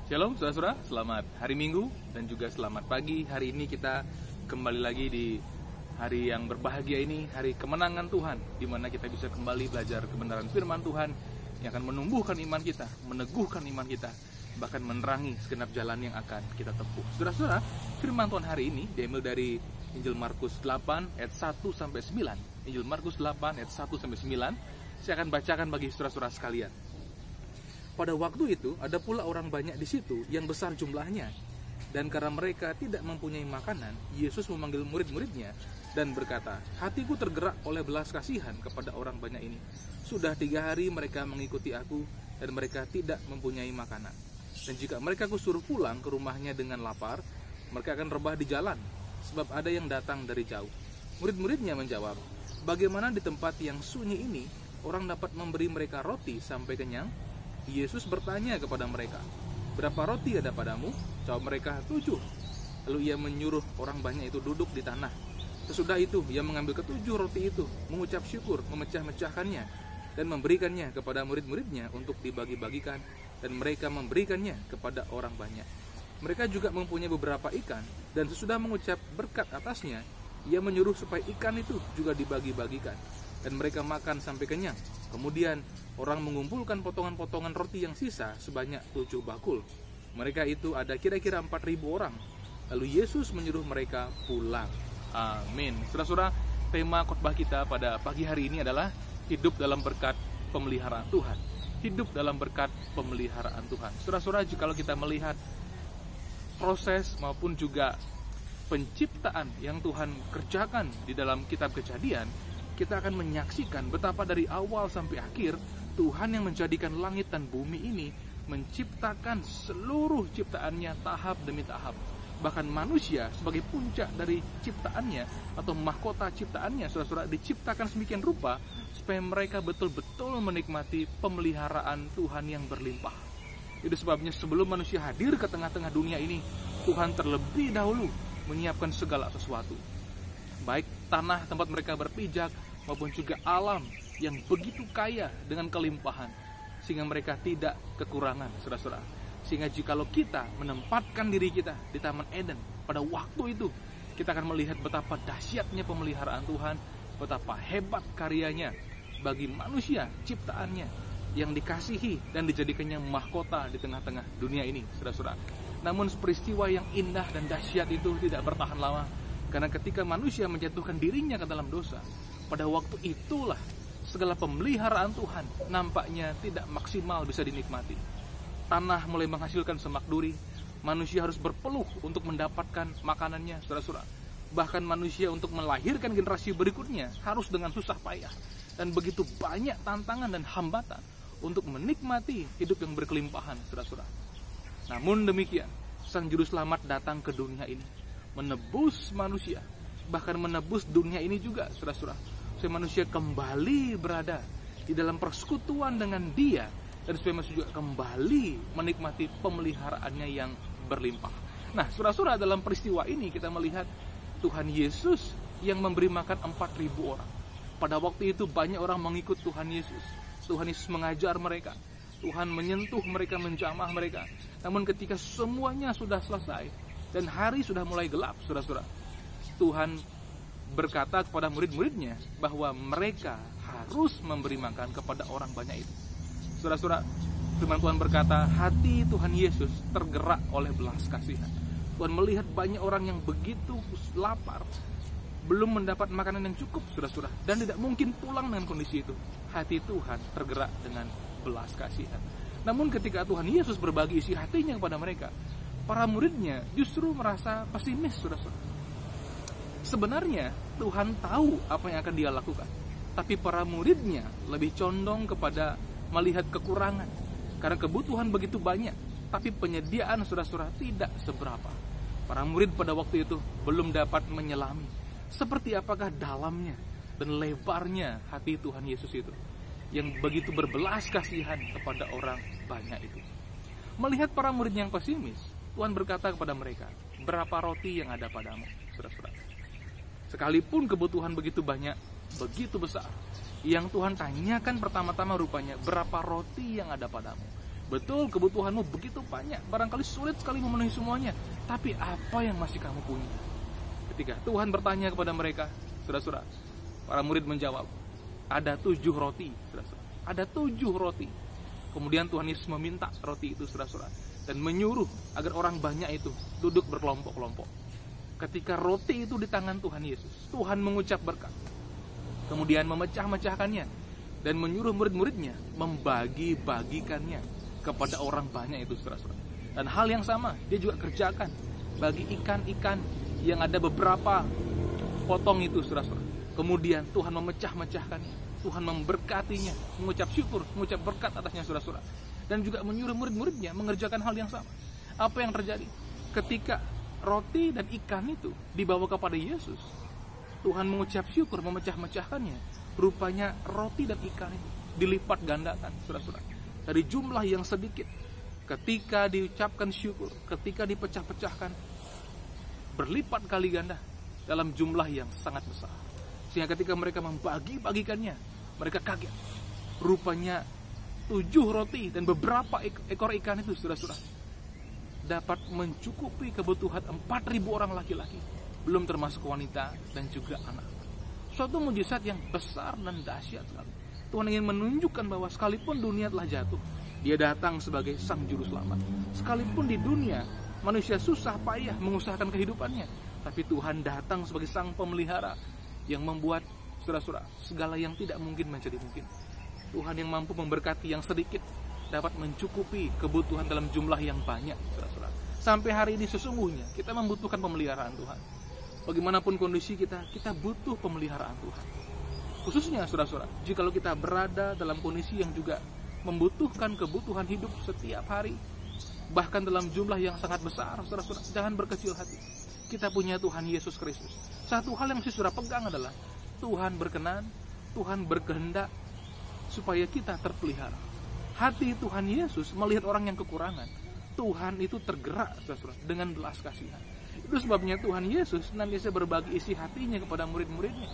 Shalom saudara-saudara, selamat hari Minggu dan juga selamat pagi. Hari ini kita kembali lagi di hari yang berbahagia ini, hari kemenangan Tuhan, di mana kita bisa kembali belajar kebenaran firman Tuhan yang akan menumbuhkan iman kita, meneguhkan iman kita, bahkan menerangi segenap jalan yang akan kita tempuh. Saudara-saudara, firman Tuhan hari ini diambil dari Injil Markus 8 ayat 1 sampai 9. Injil Markus 8 ayat 1 sampai 9. Saya akan bacakan bagi saudara-saudara sekalian. Pada waktu itu, ada pula orang banyak di situ yang besar jumlahnya. Dan karena mereka tidak mempunyai makanan, Yesus memanggil murid-muridnya dan berkata, "Hatiku tergerak oleh belas kasihan kepada orang banyak ini. Sudah 3 hari mereka mengikuti aku, dan mereka tidak mempunyai makanan. Dan jika mereka kusuruh pulang ke rumahnya dengan lapar, mereka akan rebah di jalan, sebab ada yang datang dari jauh." Murid-muridnya menjawab, "Bagaimana di tempat yang sunyi ini, orang dapat memberi mereka roti sampai kenyang?" Yesus bertanya kepada mereka, "Berapa roti ada padamu?" Jawab mereka, 7. Lalu ia menyuruh orang banyak itu duduk di tanah. Sesudah itu, ia mengambil ke-7 roti itu, mengucap syukur, memecah-mecahkannya, dan memberikannya kepada murid-muridnya untuk dibagi-bagikan, dan mereka memberikannya kepada orang banyak. Mereka juga mempunyai beberapa ikan, dan sesudah mengucap berkat atasnya, ia menyuruh supaya ikan itu juga dibagi-bagikan, dan mereka makan sampai kenyang. Kemudian orang mengumpulkan potongan-potongan roti yang sisa sebanyak 7 bakul. Mereka itu ada kira-kira 4.000 orang. Lalu Yesus menyuruh mereka pulang. Amin. Saudara-saudara, tema khotbah kita pada pagi hari ini adalah hidup dalam berkat pemeliharaan Tuhan. Hidup dalam berkat pemeliharaan Tuhan. Saudara-saudara, kalau kita melihat proses maupun juga penciptaan yang Tuhan kerjakan di dalam kitab Kejadian, kita akan menyaksikan betapa dari awal sampai akhir Tuhan yang menjadikan langit dan bumi ini menciptakan seluruh ciptaannya tahap demi tahap. Bahkan manusia sebagai puncak dari ciptaannya atau mahkota ciptaannya, saudara-saudara, diciptakan sedemikian rupa supaya mereka betul-betul menikmati pemeliharaan Tuhan yang berlimpah. Itu sebabnya sebelum manusia hadir ke tengah-tengah dunia ini, Tuhan terlebih dahulu menyiapkan segala sesuatu. Baik tanah tempat mereka berpijak maupun juga alam yang begitu kaya dengan kelimpahan, sehingga mereka tidak kekurangan, saudara-saudara. Sehingga jikalau kita menempatkan diri kita di Taman Eden pada waktu itu, kita akan melihat betapa dahsyatnya pemeliharaan Tuhan, betapa hebat karyanya bagi manusia ciptaannya yang dikasihi dan dijadikannya mahkota di tengah-tengah dunia ini, saudara-saudara. Namun peristiwa yang indah dan dahsyat itu tidak bertahan lama. Karena ketika manusia menjatuhkan dirinya ke dalam dosa, pada waktu itulah segala pemeliharaan Tuhan nampaknya tidak maksimal bisa dinikmati. Tanah mulai menghasilkan semak duri, manusia harus berpeluh untuk mendapatkan makanannya, saudara-saudara. Bahkan manusia untuk melahirkan generasi berikutnya harus dengan susah payah. Dan begitu banyak tantangan dan hambatan untuk menikmati hidup yang berkelimpahan, saudara-saudara. Namun demikian, Sang Juru Selamat datang ke dunia ini, menebus manusia, bahkan menebus dunia ini juga, saudara-saudara, supaya manusia kembali berada di dalam persekutuan dengan Dia, dan supaya manusia juga kembali menikmati pemeliharaannya yang berlimpah. Nah, saudara-saudara, dalam peristiwa ini kita melihat Tuhan Yesus yang memberi makan 4.000 orang. Pada waktu itu banyak orang mengikut Tuhan Yesus. Tuhan Yesus mengajar mereka, Tuhan menyentuh mereka, menjamah mereka. Namun ketika semuanya sudah selesai dan hari sudah mulai gelap, saudara-saudara, Tuhan berkata kepada murid-muridnya bahwa mereka harus memberi makan kepada orang banyak itu. Saudara-saudara, firman Tuhan berkata, hati Tuhan Yesus tergerak oleh belas kasihan. Tuhan melihat banyak orang yang begitu lapar, belum mendapat makanan yang cukup, saudara-saudara, dan tidak mungkin pulang dengan kondisi itu. Hati Tuhan tergerak dengan belas kasihan. Namun ketika Tuhan Yesus berbagi isi hatinya kepada mereka, para muridnya justru merasa pesimis, saudara-saudara. Sebenarnya Tuhan tahu apa yang akan Dia lakukan, tapi para muridnya lebih condong kepada melihat kekurangan. Karena kebutuhan begitu banyak, tapi penyediaan, saudara-saudara, tidak seberapa. Para murid pada waktu itu belum dapat menyelami seperti apakah dalamnya dan lebarnya hati Tuhan Yesus itu, yang begitu berbelas kasihan kepada orang banyak itu. Melihat para murid yang pesimis, Tuhan berkata kepada mereka, "Berapa roti yang ada padamu?" Saudara-saudara, sekalipun kebutuhan begitu banyak, begitu besar, yang Tuhan tanyakan pertama-tama rupanya, berapa roti yang ada padamu? Betul, kebutuhanmu begitu banyak, barangkali sulit sekali memenuhi semuanya. Tapi apa yang masih kamu punya? Ketika Tuhan bertanya kepada mereka, saudara-saudara, para murid menjawab, ada 7 roti, saudara-saudara. Ada 7 roti. Kemudian Tuhan Yesus meminta roti itu, saudara-saudara, dan menyuruh agar orang banyak itu duduk berkelompok-kelompok. Ketika roti itu di tangan Tuhan Yesus, Tuhan mengucap berkat, kemudian memecah-mecahkannya, dan menyuruh murid-muridnya membagi-bagikannya kepada orang banyak itu, saudara-saudara. Dan hal yang sama dia juga kerjakan bagi ikan-ikan yang ada beberapa potong itu, saudara-saudara. Kemudian Tuhan memecah-mecahkannya, Tuhan memberkatinya, mengucap syukur, mengucap berkat atasnya, saudara-saudara. Dan juga menyuruh murid-muridnya mengerjakan hal yang sama. Apa yang terjadi? Ketika roti dan ikan itu dibawa kepada Yesus, Tuhan mengucap syukur, memecah-mecahkannya. Rupanya roti dan ikan itu dilipat gandakan, saudara-saudara. Dari jumlah yang sedikit, ketika diucapkan syukur, ketika dipecah-pecahkan, berlipat kali ganda dalam jumlah yang sangat besar. Sehingga ketika mereka membagi-bagikannya, mereka kaget. Rupanya 7 roti dan beberapa ekor ikan itu, saudara-saudara, dapat mencukupi kebutuhan 4.000 orang laki-laki, belum termasuk wanita dan juga anak. Suatu mujizat yang besar dan dahsyat sekali. Tuhan ingin menunjukkan bahwa sekalipun dunia telah jatuh, Dia datang sebagai Sang Juru Selamat. Sekalipun di dunia manusia susah payah mengusahakan kehidupannya, tapi Tuhan datang sebagai Sang Pemelihara yang membuat, saudara-saudara, segala yang tidak mungkin menjadi mungkin. Tuhan yang mampu memberkati yang sedikit dapat mencukupi kebutuhan dalam jumlah yang banyak, saudara-saudara. Sampai hari ini sesungguhnya kita membutuhkan pemeliharaan Tuhan. Bagaimanapun kondisi kita butuh pemeliharaan Tuhan. Khususnya, saudara-saudara, jikalau kita berada dalam kondisi yang juga membutuhkan kebutuhan hidup setiap hari, bahkan dalam jumlah yang sangat besar, saudara-saudara, jangan berkecil hati. Kita punya Tuhan Yesus Kristus. Satu hal yang mesti saudara pegang adalah Tuhan berkenan, Tuhan berkehendak supaya kita terpelihara. Hati Tuhan Yesus melihat orang yang kekurangan. Tuhan itu tergerak, saudara-saudara, dengan belas kasihan. Itu sebabnya Tuhan Yesus senantiasa berbagi isi hatinya kepada murid-muridnya.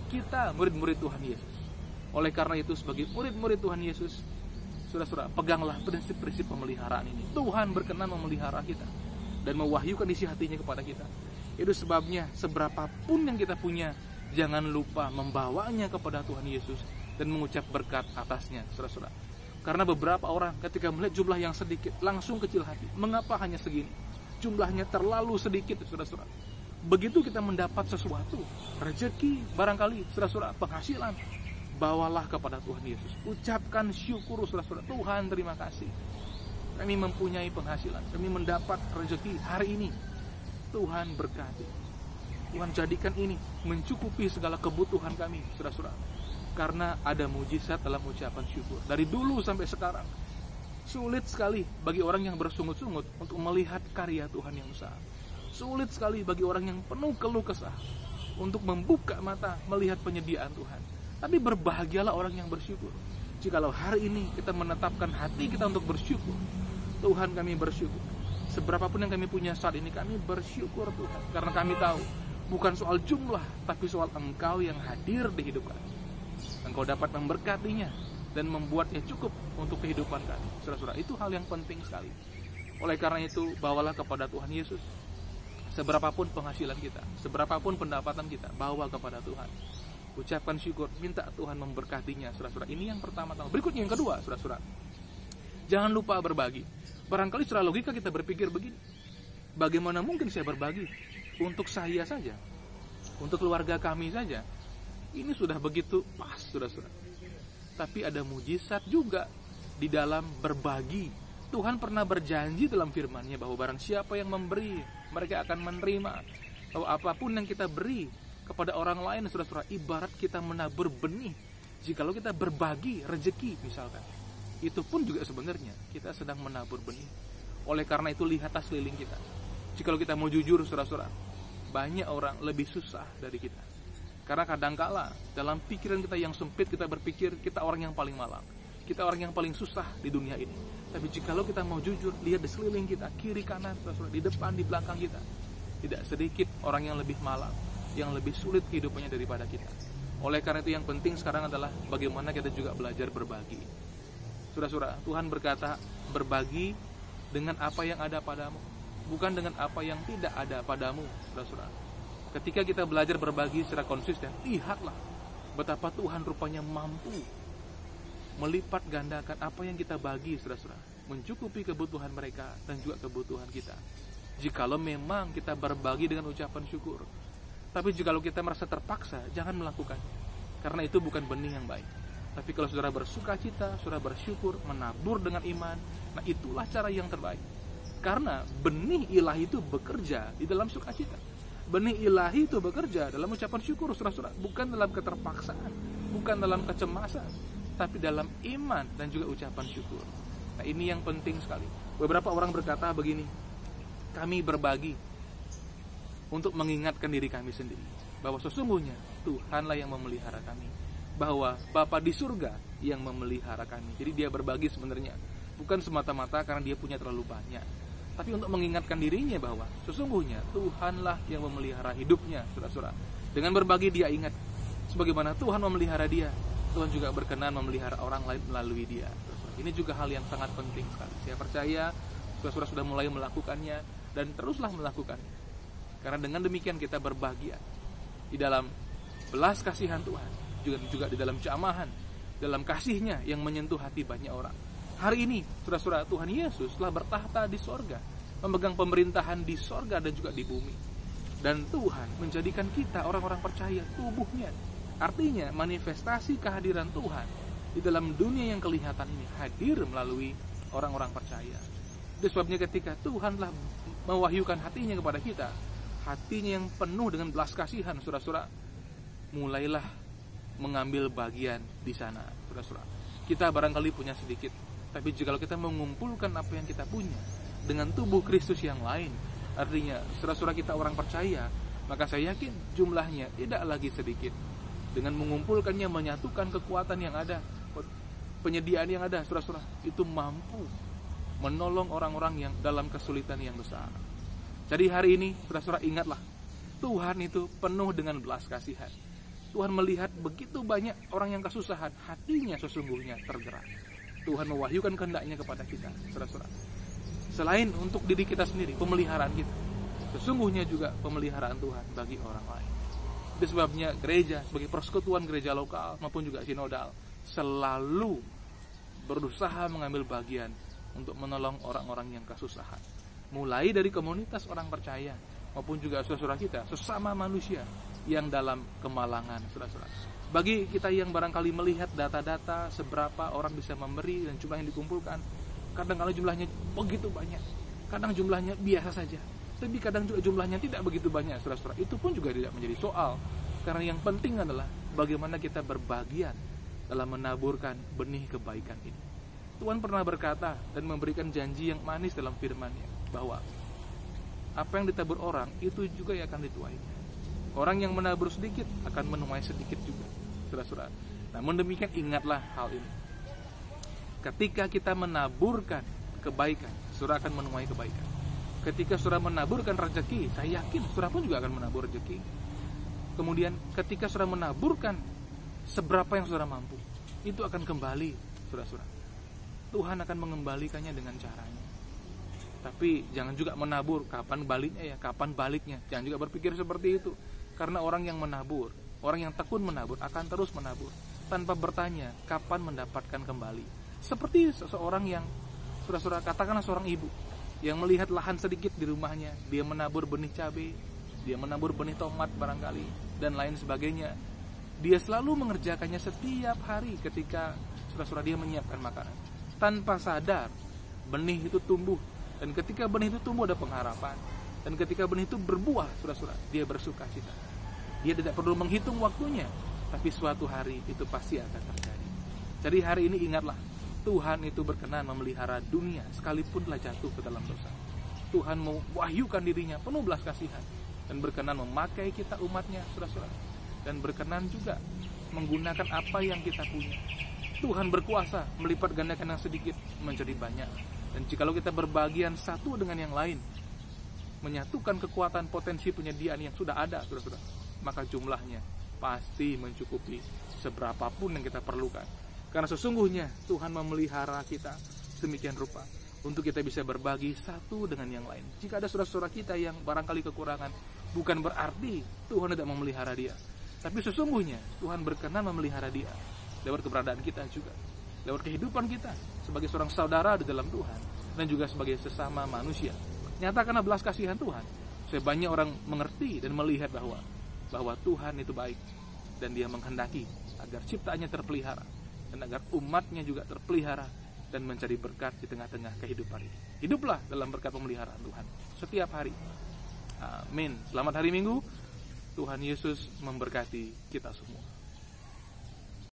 Kita murid-murid Tuhan Yesus. Oleh karena itu, sebagai murid-murid Tuhan Yesus, saudara-saudara, peganglah prinsip-prinsip pemeliharaan ini. Tuhan berkenan memelihara kita dan mewahyukan isi hatinya kepada kita. Itu sebabnya seberapapun yang kita punya, jangan lupa membawanya kepada Tuhan Yesus dan mengucap berkat atasnya, saudara-saudara. Karena beberapa orang ketika melihat jumlah yang sedikit langsung kecil hati. Mengapa hanya segini? Jumlahnya terlalu sedikit, saudara-saudara. Begitu kita mendapat sesuatu, rezeki, barangkali, saudara-saudara, penghasilan, bawalah kepada Tuhan Yesus. Ucapkan syukur, saudara-saudara. Tuhan, terima kasih. Kami mempunyai penghasilan, kami mendapat rezeki hari ini. Tuhan berkati. Tuhan jadikan ini mencukupi segala kebutuhan kami, saudara-saudara. Karena ada mujizat dalam ucapan syukur. Dari dulu sampai sekarang, sulit sekali bagi orang yang bersungut-sungut untuk melihat karya Tuhan yang besar. Sulit sekali bagi orang yang penuh keluh kesah untuk membuka mata melihat penyediaan Tuhan. Tapi berbahagialah orang yang bersyukur. Jikalau hari ini kita menetapkan hati kita untuk bersyukur, Tuhan, kami bersyukur. Seberapapun yang kami punya saat ini, kami bersyukur, Tuhan. Karena kami tahu, bukan soal jumlah, tapi soal Engkau yang hadir di hidup kami. Engkau dapat memberkatinya dan membuatnya cukup untuk kehidupan kami. Saudara-saudara, itu hal yang penting sekali. Oleh karena itu, bawalah kepada Tuhan Yesus. Seberapapun penghasilan kita, seberapapun pendapatan kita, bawa kepada Tuhan. Ucapkan syukur, minta Tuhan memberkatinya, saudara-saudara. Ini yang pertama-tama. Berikutnya yang kedua, saudara-saudara, jangan lupa berbagi. Barangkali secara logika kita berpikir begini, bagaimana mungkin saya berbagi untuk saya saja, untuk keluarga kami saja? Ini sudah begitu pas, saudara-saudara. Tapi ada mujizat juga di dalam berbagi. Tuhan pernah berjanji dalam firman-Nya bahwa barang siapa yang memberi, mereka akan menerima. Bahwa apapun yang kita beri kepada orang lain, saudara-saudara, ibarat kita menabur benih. Jikalau kita berbagi rezeki misalkan, itu pun juga sebenarnya kita sedang menabur benih. Oleh karena itu, lihatlah sekeliling kita. Jikalau kita mau jujur, saudara-saudara, banyak orang lebih susah dari kita. Karena kadangkala dalam pikiran kita yang sempit, kita berpikir kita orang yang paling malang, kita orang yang paling susah di dunia ini. Tapi jikalau kita mau jujur, lihat di sekeliling kita, kiri kanan, saudara-saudara, di depan, di belakang kita, tidak sedikit orang yang lebih malang, yang lebih sulit kehidupannya daripada kita. Oleh karena itu, yang penting sekarang adalah bagaimana kita juga belajar berbagi. Saudara-saudara, Tuhan berkata, berbagi dengan apa yang ada padamu, bukan dengan apa yang tidak ada padamu. Saudara-saudara, ketika kita belajar berbagi secara konsisten, lihatlah betapa Tuhan rupanya mampu melipat gandakan apa yang kita bagi, saudara-saudara, mencukupi kebutuhan mereka dan juga kebutuhan kita. Jikalau memang kita berbagi dengan ucapan syukur. Tapi jikalau kita merasa terpaksa, jangan melakukannya, karena itu bukan benih yang baik. Tapi kalau saudara bersuka cita, saudara bersyukur, menabur dengan iman, nah itulah cara yang terbaik. Karena benih ilahi itu bekerja di dalam sukacita. Benih ilahi itu bekerja dalam ucapan syukur, saudara-saudara, bukan dalam keterpaksaan, bukan dalam kecemasan, tapi dalam iman dan juga ucapan syukur. Nah, ini yang penting sekali. Beberapa orang berkata begini, kami berbagi untuk mengingatkan diri kami sendiri bahwa sesungguhnya Tuhanlah yang memelihara kami, bahwa Bapa di surga yang memelihara kami. Jadi dia berbagi sebenarnya bukan semata-mata karena dia punya terlalu banyak, tapi untuk mengingatkan dirinya bahwa sesungguhnya Tuhanlah yang memelihara hidupnya, saudara-saudara. Dengan berbagi dia ingat, sebagaimana Tuhan memelihara dia, Tuhan juga berkenan memelihara orang lain melalui dia. Ini juga hal yang sangat penting sekali. Saya percaya saudara-saudara sudah mulai melakukannya dan teruslah melakukannya. Karena dengan demikian kita berbahagia di dalam belas kasihan Tuhan, juga di dalam keamahan, dalam kasihnya yang menyentuh hati banyak orang. Hari ini, saudara-saudara, Tuhan Yesus telah bertahta di sorga, memegang pemerintahan di sorga dan juga di bumi. Dan Tuhan menjadikan kita orang-orang percaya tubuhnya. Artinya manifestasi kehadiran Tuhan di dalam dunia yang kelihatan ini hadir melalui orang-orang percaya. Itu sebabnya ketika Tuhan telah mewahyukan hatinya kepada kita, hatinya yang penuh dengan belas kasihan, saudara-saudara, mulailah mengambil bagian di sana, saudara-saudara. Kita barangkali punya sedikit, tapi jika kita mengumpulkan apa yang kita punya dengan tubuh Kristus yang lain, artinya saudara-saudara kita orang percaya, maka saya yakin jumlahnya tidak lagi sedikit. Dengan mengumpulkannya, menyatukan kekuatan yang ada, penyediaan yang ada, saudara-saudara, itu mampu menolong orang-orang yang dalam kesulitan yang besar. Jadi hari ini, saudara-saudara, ingatlah, Tuhan itu penuh dengan belas kasihan. Tuhan melihat begitu banyak orang yang kesusahan, hatinya sesungguhnya tergerak. Tuhan mewahyukan kehendaknya kepada kita, saudara-saudara. Selain untuk diri kita sendiri, pemeliharaan kita, sesungguhnya juga pemeliharaan Tuhan bagi orang lain. Itu sebabnya gereja sebagai persekutuan gereja lokal maupun juga sinodal selalu berusaha mengambil bagian untuk menolong orang-orang yang kesusahan. Mulai dari komunitas orang percaya maupun juga saudara-saudara kita, sesama manusia yang dalam kemalangan, saudara-saudara. Bagi kita yang barangkali melihat data-data seberapa orang bisa memberi dan jumlah yang dikumpulkan, kadang-kadang jumlahnya begitu banyak, kadang jumlahnya biasa saja, tapi kadang juga jumlahnya tidak begitu banyak, saudara-saudara. Itu pun juga tidak menjadi soal, karena yang penting adalah bagaimana kita berbagian dalam menaburkan benih kebaikan ini. Tuhan pernah berkata dan memberikan janji yang manis dalam firman-Nya bahwa apa yang ditabur orang itu juga yang akan dituainya. Orang yang menabur sedikit akan menuai sedikit juga, saudara-saudara. Namun demikian ingatlah hal ini. Ketika kita menaburkan kebaikan, saudara akan menuai kebaikan. Ketika saudara menaburkan rezeki, saya yakin saudara pun juga akan menabur rezeki. Kemudian ketika saudara menaburkan seberapa yang saudara mampu, itu akan kembali, saudara-saudara. Tuhan akan mengembalikannya dengan caranya. Tapi jangan juga menabur kapan baliknya ya, kapan baliknya. Jangan juga berpikir seperti itu. Karena orang yang menabur, orang yang tekun menabur akan terus menabur tanpa bertanya kapan mendapatkan kembali. Seperti seseorang yang, saudara-saudara, katakanlah seorang ibu yang melihat lahan sedikit di rumahnya, dia menabur benih cabai, dia menabur benih tomat barangkali, dan lain sebagainya. Dia selalu mengerjakannya setiap hari ketika saudara-saudara dia menyiapkan makanan. Tanpa sadar, benih itu tumbuh. Dan ketika benih itu tumbuh ada pengharapan. Dan ketika benih itu berbuah, saudara-saudara, dia bersuka cita. Dia tidak perlu menghitung waktunya, tapi suatu hari itu pasti akan terjadi. Jadi hari ini ingatlah, Tuhan itu berkenan memelihara dunia sekalipun telah jatuh ke dalam dosa. Tuhan mewahyukan dirinya penuh belas kasihan dan berkenan memakai kita umatnya, saudara-saudara, dan berkenan juga menggunakan apa yang kita punya. Tuhan berkuasa melipat gandakan yang sedikit menjadi banyak. Dan jikalau kita berbagian satu dengan yang lain, menyatukan kekuatan potensi penyediaan yang sudah ada, saudara-saudara, maka jumlahnya pasti mencukupi seberapapun yang kita perlukan. Karena sesungguhnya Tuhan memelihara kita sedemikian rupa untuk kita bisa berbagi satu dengan yang lain. Jika ada saudara-saudara kita yang barangkali kekurangan, bukan berarti Tuhan tidak memelihara dia, tapi sesungguhnya Tuhan berkenan memelihara dia lewat keberadaan kita juga, lewat kehidupan kita sebagai seorang saudara di dalam Tuhan, dan juga sebagai sesama manusia. Nyatakanlah belas kasihan Tuhan, supaya banyak orang mengerti dan melihat bahwa Tuhan itu baik, dan Dia menghendaki agar ciptaannya terpelihara, dan agar umatnya juga terpelihara dan mencari berkat di tengah-tengah kehidupan ini. Hiduplah dalam berkat pemeliharaan Tuhan setiap hari. Amin. Selamat hari Minggu. Tuhan Yesus memberkati kita semua.